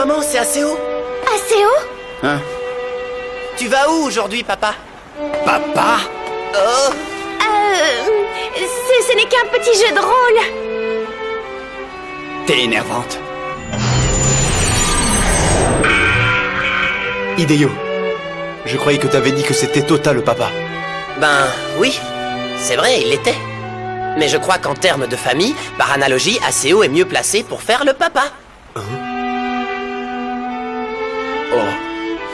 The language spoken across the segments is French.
maman, c'est Aseo. Aseo? Hein? Tu vas où aujourd'hui, papa? Papa? Oh, Ce n'est qu'un petit jeu de rôle. T'es énervante. Hideo, je croyais que t'avais dit que c'était Tota le papa. ben oui, c'est vrai, il l'était. Mais je crois qu'en termes de famille, par analogie, Aseo est mieux placé pour faire le papa. Oh.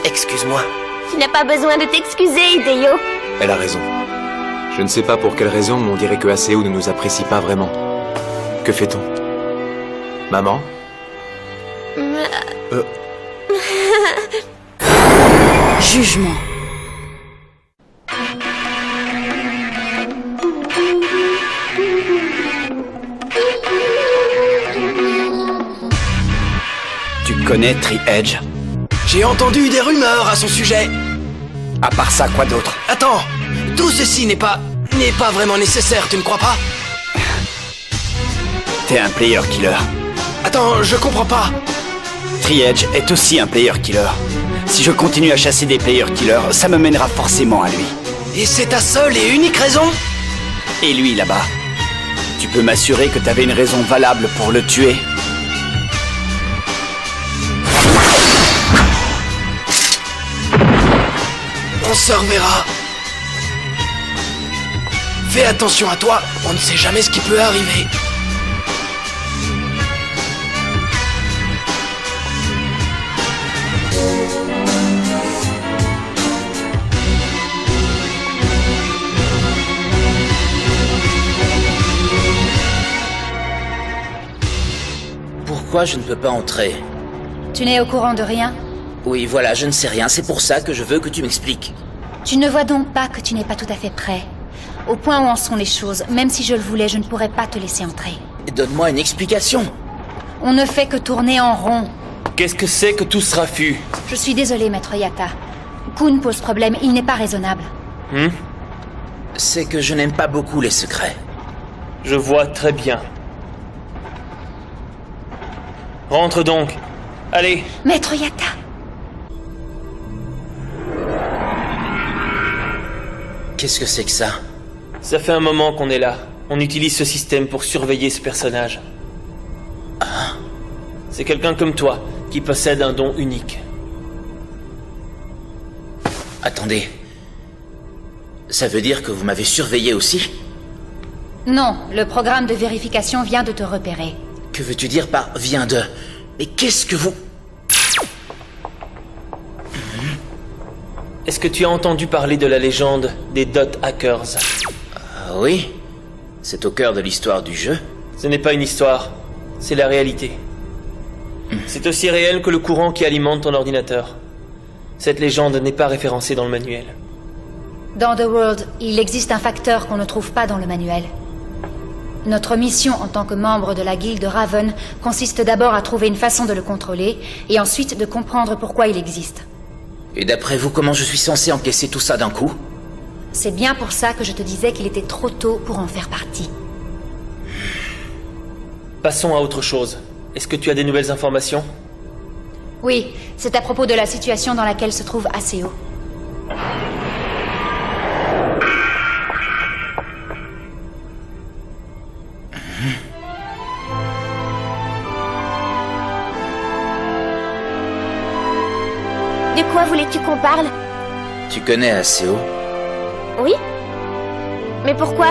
Excuse-moi. Tu n'as pas besoin de t'excuser, Hideo. Elle a raison. Je ne sais pas pour quelle raison, mais on dirait que Aseo ne nous apprécie pas vraiment. Que fait-on? Maman? Jugement. Tu connais Tri-Edge? J'ai entendu des rumeurs à son sujet. À part ça, quoi d'autre? Attends, tout ceci n'est pas vraiment nécessaire, tu ne crois pas? T'es un player killer. Attends, je comprends pas. Tri-Edge est aussi un player killer. Si je continue à chasser des player killers, ça me mènera forcément à lui. Et c'est ta seule et unique raison? Et lui, là-bas, tu peux m'assurer que t'avais une raison valable pour le tuer? On se reverra. Fais attention à toi, on ne sait jamais ce qui peut arriver. Pourquoi je ne peux pas entrer? Tu n'es au courant de rien? Oui, voilà, je ne sais rien. C'est pour ça que je veux que tu m'expliques. Tu ne vois donc pas que tu n'es pas tout à fait prêt. Au point où en sont les choses, même si je le voulais, je ne pourrais pas te laisser entrer. Donne-moi une explication. On ne fait que tourner en rond. Qu'est-ce que c'est que tout ce raffut? Je suis désolée, maître Yatta. Kun pose problème, il n'est pas raisonnable. C'est que je n'aime pas beaucoup les secrets. Je vois très bien. Rentre donc. Allez. Maître Yatta! Qu'est-ce que c'est que ça? Ça fait un moment qu'on est là. On utilise ce système pour surveiller ce personnage. Ah. C'est quelqu'un comme toi, qui possède un don unique. Attendez. Ça veut dire que vous m'avez surveillé aussi? Non, le programme de vérification vient de te repérer. Que veux-tu dire par « vient de » Mais qu'est-ce que vous... Est-ce que tu as entendu parler de la légende des Dot Hackers? Ah oui? C'est au cœur de l'histoire du jeu? Ce n'est pas une histoire, c'est la réalité. C'est aussi réel que le courant qui alimente ton ordinateur. Cette légende n'est pas référencée dans le manuel. Dans The World, il existe un facteur qu'on ne trouve pas dans le manuel. Notre mission en tant que membre de la guilde Raven consiste d'abord à trouver une façon de le contrôler, et ensuite de comprendre pourquoi il existe. Et d'après vous, comment je suis censé encaisser tout ça d'un coup? C'est bien pour ça que je te disais qu'il était trop tôt pour en faire partie. Passons à autre chose. Est-ce que tu as des nouvelles informations? Oui, c'est à propos de la situation dans laquelle se trouve Aseo. De quoi voulais-tu qu'on parle? Tu connais Aseo? Oui? Mais pourquoi?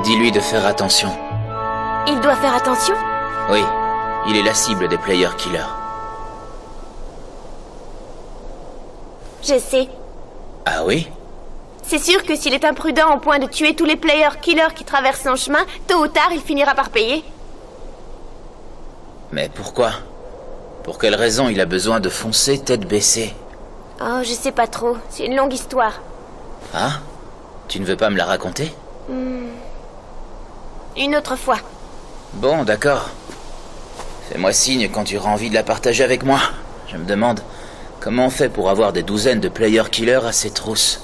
Dis-lui de faire attention. Il doit faire attention? Oui, il est la cible des player killers. Je sais. Ah oui? C'est sûr que s'il est imprudent au point de tuer tous les player killers qui traversent son chemin, tôt ou tard, il finira par payer. Mais pourquoi? Pour quelle raison il a besoin de foncer tête baissée? Oh, je sais pas trop. C'est une longue histoire. Ah? Tu ne veux pas me la raconter? Une autre fois. Bon, d'accord. Fais-moi signe quand tu auras envie de la partager avec moi. Je me demande comment on fait pour avoir des douzaines de player killers à ses trousses.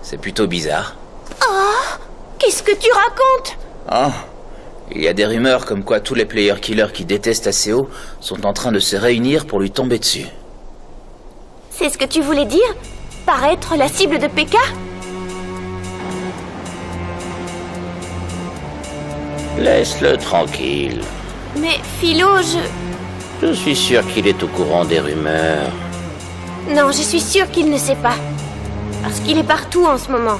C'est plutôt bizarre. Oh! Qu'est-ce que tu racontes? Oh, Il y a des rumeurs comme quoi tous les player killers qui détestent ACO sont en train de se réunir pour lui tomber dessus. C'est ce que tu voulais dire? Paraître la cible de PK? Laisse-le tranquille. Mais Philo, Je suis sûr qu'il est au courant des rumeurs. Non, je suis sûre qu'il ne sait pas. Parce qu'il est partout en ce moment.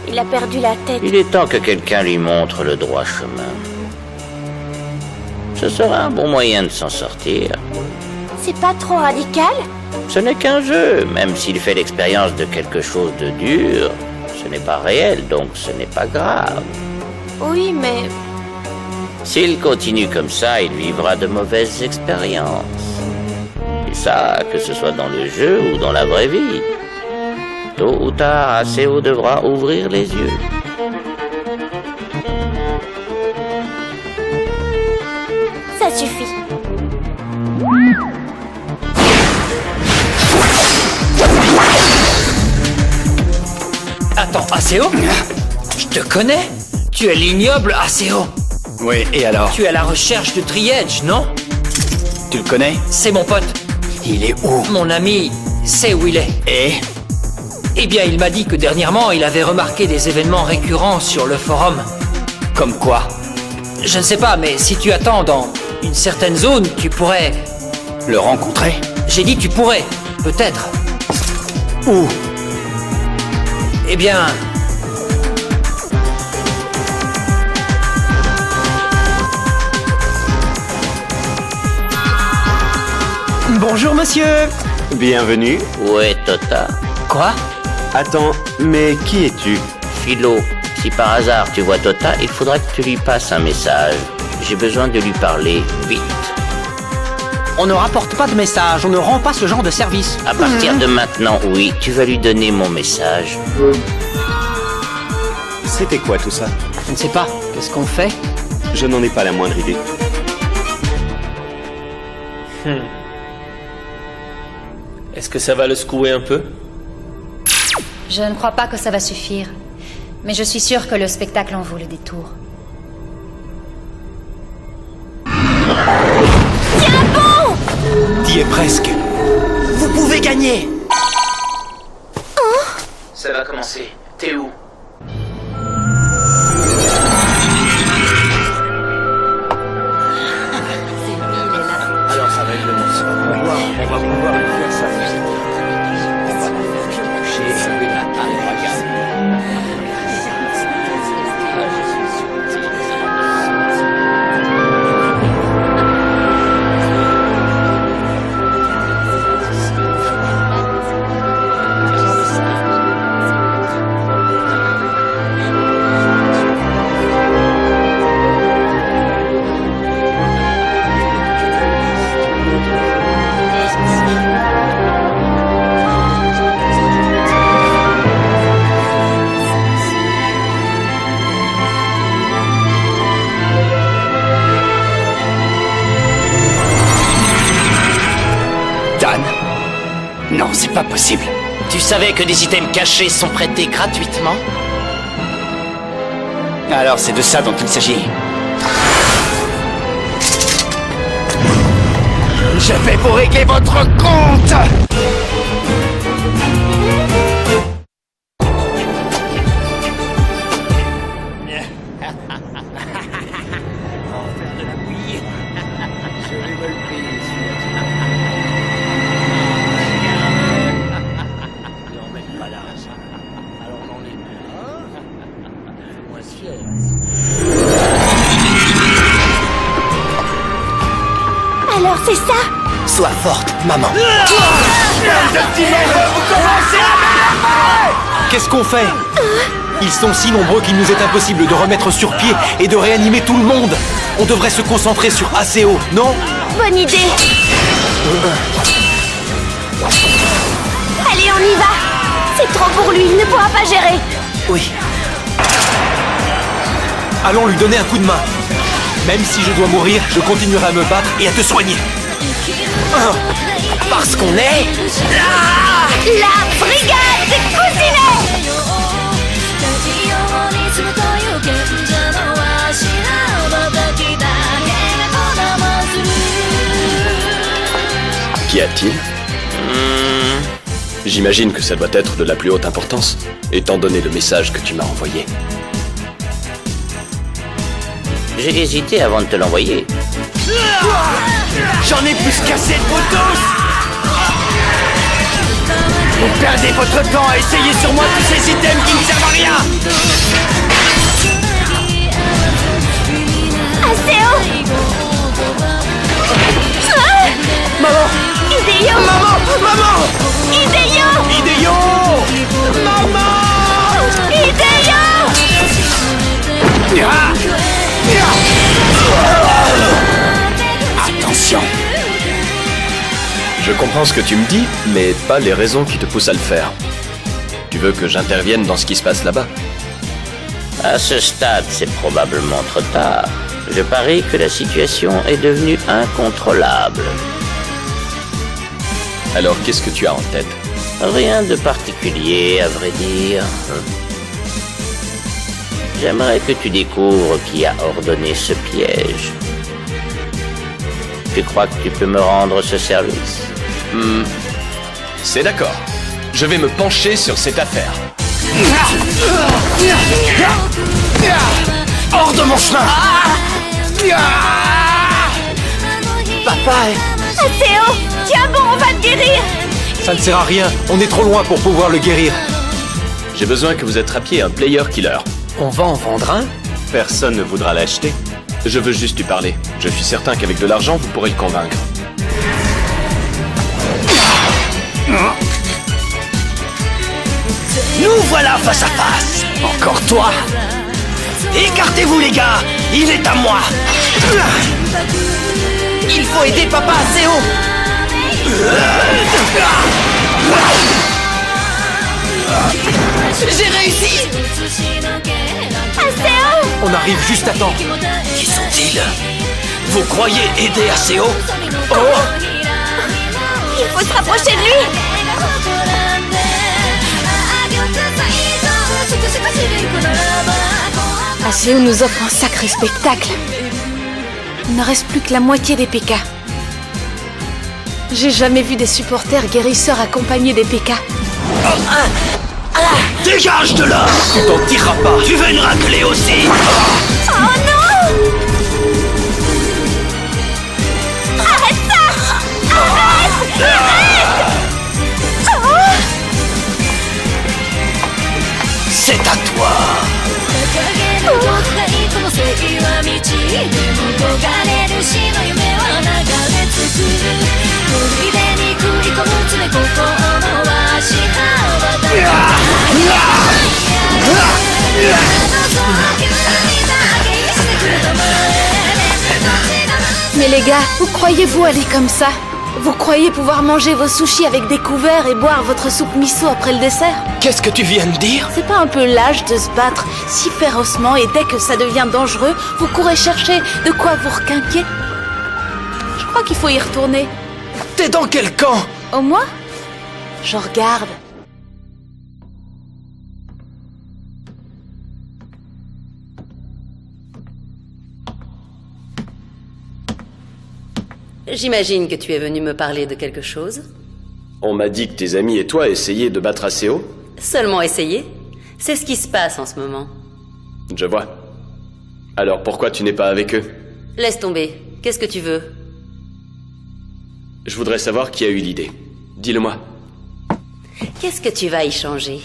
Il a perdu la tête. Il est temps que quelqu'un lui montre le droit chemin. Ce sera un bon moyen de s'en sortir. C'est pas trop radical? Ce n'est qu'un jeu, même s'il fait l'expérience de quelque chose de dur. Ce n'est pas réel, donc ce n'est pas grave. Oui, mais... S'il continue comme ça, il vivra de mauvaises expériences. Et ça, que ce soit dans le jeu ou dans la vraie vie. Tôt ou tard, ACO devra ouvrir les yeux. ça suffit. Attends, ACO? Je te connais? Tu es l'ignoble ACO. Oui, et alors? Tu es à la recherche de Tri-Edge, non? Tu le connais? C'est mon pote. Il est où? Mon ami sait où il est. Et? Eh bien, il m'a dit que dernièrement, il avait remarqué des événements récurrents sur le forum. Comme quoi? Je ne sais pas, mais si tu attends dans une certaine zone, tu pourrais... Le rencontrer? J'ai dit tu pourrais, peut-être. Où? Eh bien... Bonjour monsieur. Bienvenue. Où est Tota? Quoi? Attends, mais qui es-tu? Philo, si par hasard tu vois Tota, il faudra que tu lui passes un message. J'ai besoin de lui parler vite. On ne rapporte pas de message, on ne rend pas ce genre de service. À partir de maintenant, oui, tu vas lui donner mon message. C'était quoi tout ça? Je ne sais pas, qu'est-ce qu'on fait? Je n'en ai pas la moindre idée. Est-ce que ça va le secouer un peu? Je ne crois pas que ça va suffire. Mais je suis sûre que le spectacle en vaut le détour. T'y es presque. Vous pouvez gagner. Ça va commencer. T'es où? Alors ça va être le monstre. On va pouvoir lui faire sa musique. On va pouvoir le coucher, ça va Dan? Non, c'est pas possible. Tu savais que des items cachés sont prêtés gratuitement? Alors c'est de ça dont il s'agit. Je vais vous régler votre compte! Alors c'est ça? Sois forte, maman. Qu'est-ce qu'on fait? Ils sont si nombreux qu'il nous est impossible de remettre sur pied et de réanimer tout le monde. On devrait se concentrer sur ACO, non? Bonne idée. Allez, on y va. C'est trop pour lui, il ne pourra pas gérer. Oui. Allons lui donner un coup de main. Même si je dois mourir, je continuerai à me battre et à te soigner. Parce qu'on est... La brigade des coussinets. Qu'y a-t-il? J'imagine que ça doit être de la plus haute importance, étant donné le message que tu m'as envoyé. J'ai hésité avant de te l'envoyer. J'en ai plus cassé de vous tous! Vous perdez votre temps à essayer sur moi tous ces items qui ne servent à rien! Aseo! Maman! Hideo! Maman! Maman! Hideo! Hideo! Maman! Hideo! Attention! Je comprends ce que tu me dis, mais pas les raisons qui te poussent à le faire. Tu veux que j'intervienne dans ce qui se passe là-bas? À ce stade, c'est probablement trop tard. Je parie que la situation est devenue incontrôlable. Alors qu'est-ce que tu as en tête? Rien de particulier, à vrai dire. J'aimerais que tu découvres qui a ordonné ce piège. Tu crois que tu peux me rendre ce service? C'est d'accord. Je vais me pencher sur cette affaire. Hors de mon chemin! Papa est... Aseo! Tiens bon, on va te guérir! Ça ne sert à rien, on est trop loin pour pouvoir le guérir. J'ai besoin que vous attrapiez un player killer. On va en vendre un? Personne ne voudra l'acheter. Je veux juste lui parler. Je suis certain qu'avec de l'argent, vous pourrez le convaincre. Nous voilà face à face! Encore toi! Écartez-vous les gars! Il est à moi! Il faut aider Papa Aseo! J'ai réussi! Aseo! On arrive juste à temps. Qui sont-ils? Vous croyez aider Aseo? Oh! Il faut se rapprocher de lui! Aseo nous offre un sacré spectacle. Il ne reste plus que la moitié des PK. J'ai jamais vu des supporters guérisseurs accompagnés des PK. Dégage de là! Tu t'en tireras pas! Tu veux une raclée aussi? Oh non! Arrête ça! Arrête! Arrête! Oh! C'est à toi! Mais les gars, vous croyez-vous aller comme ça? Vous croyez pouvoir manger vos sushis avec des couverts et boire votre soupe miso après le dessert? Qu'est-ce que tu viens de dire? C'est pas un peu lâche de se battre si férocement et dès que ça devient dangereux, vous courez chercher de quoi vous requinquer? Je crois qu'il faut y retourner. T'es dans quel camp? Au moins, je regarde. J'imagine que tu es venu me parler de quelque chose. On m'a dit que tes amis et toi essayaient de battre Aseo. Seulement essayer. C'est ce qui se passe en ce moment. Je vois. Alors pourquoi tu n'es pas avec eux? Laisse tomber. Qu'est-ce que tu veux? Je voudrais savoir qui a eu l'idée. Dis-le-moi. Qu'est-ce que tu vas y changer?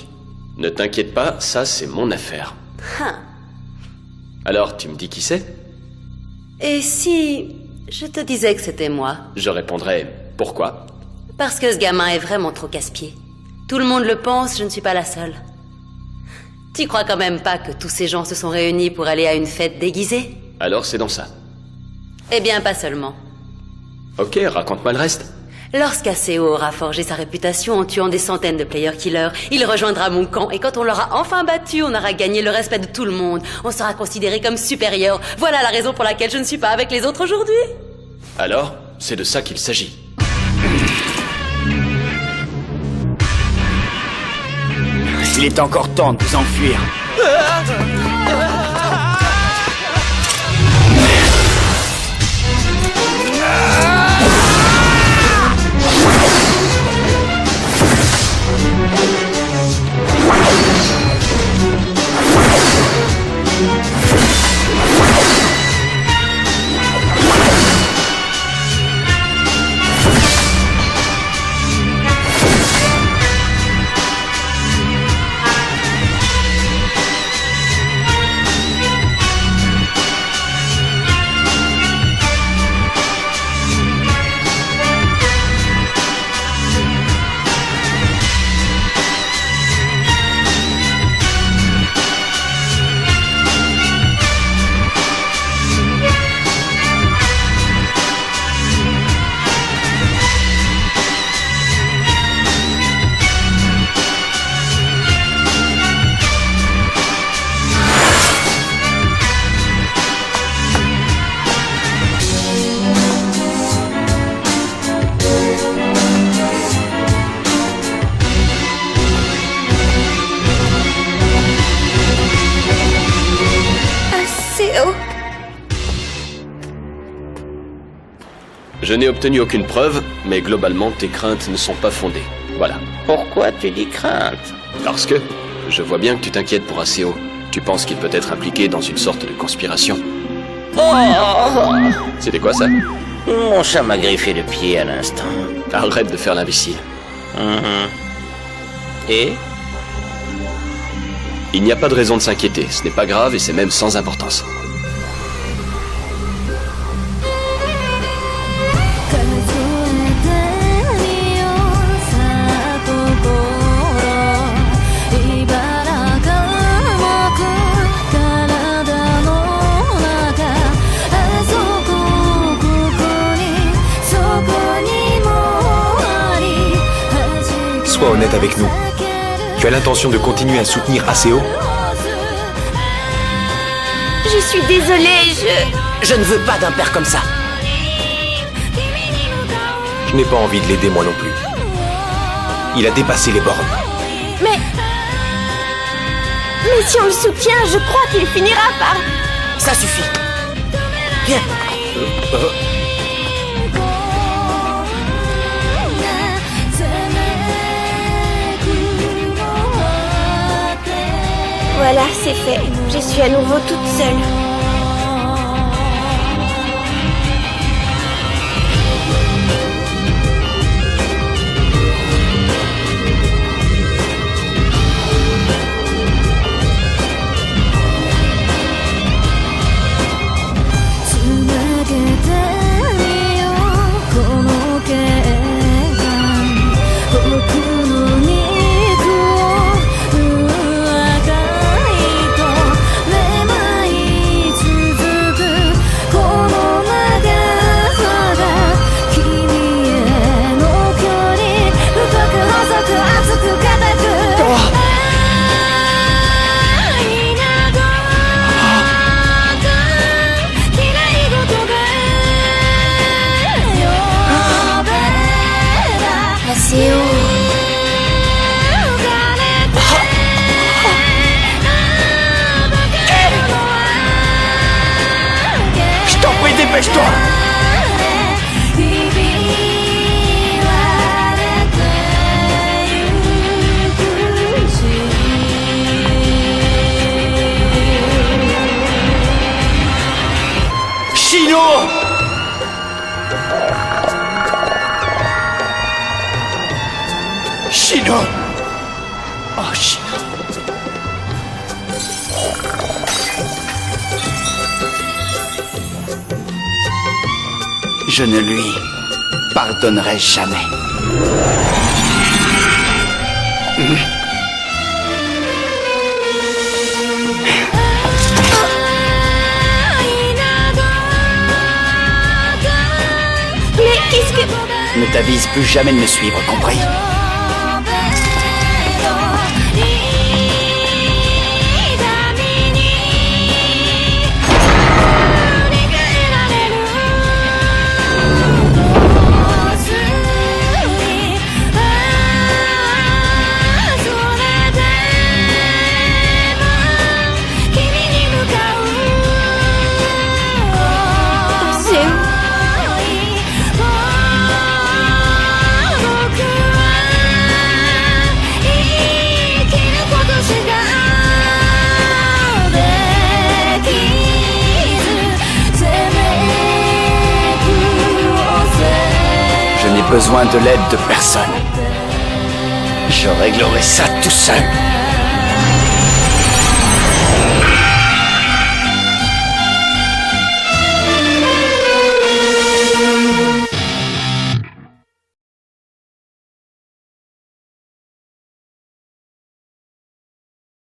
Ne t'inquiète pas, ça c'est mon affaire. Hein. Alors tu me dis qui c'est? Et si je te disais que c'était moi? Je répondrais pourquoi? Parce que ce gamin est vraiment trop casse-pied. Tout le monde le pense, je ne suis pas la seule. Tu crois quand même pas que tous ces gens se sont réunis pour aller à une fête déguisée? Alors c'est dans ça. Eh bien, pas seulement. Ok, raconte-moi le reste. Lorsqu'Aseo aura forgé sa réputation en tuant des centaines de player killers, il rejoindra mon camp et quand on l'aura enfin battu, on aura gagné le respect de tout le monde. On sera considéré comme supérieur. Voilà la raison pour laquelle je ne suis pas avec les autres aujourd'hui. Alors, c'est de ça qu'il s'agit. Il est encore temps de vous enfuir. Je n'ai obtenu aucune preuve, mais globalement, tes craintes ne sont pas fondées. Voilà. Pourquoi tu dis crainte? Parce que je vois bien que tu t'inquiètes pour ACO. Tu penses qu'il peut être impliqué dans une sorte de conspiration. Oh! C'était quoi ça? Mon chat m'a griffé le pied à l'instant. Arrête de faire l'imbécile. Et? Il n'y a pas de raison de s'inquiéter. Ce n'est pas grave et c'est même sans importance. Sois honnête avec nous. Tu as l'intention de continuer à soutenir ACO? Je suis désolée, Je ne veux pas d'un père comme ça. Je n'ai pas envie de l'aider moi non plus. Il a dépassé les bornes. Mais si on le soutient, je crois qu'il finira par... Ça suffit. Viens. Voilà, c'est fait. Je suis à nouveau toute seule. Je t'en prie, dépêche-toi. Chino! Chino! Oh, Chino! Je ne lui pardonnerai jamais. Mais qu'est-ce que... Ne t'avise plus jamais de me suivre, compris? Besoin de l'aide de personne. Je réglerai ça tout seul.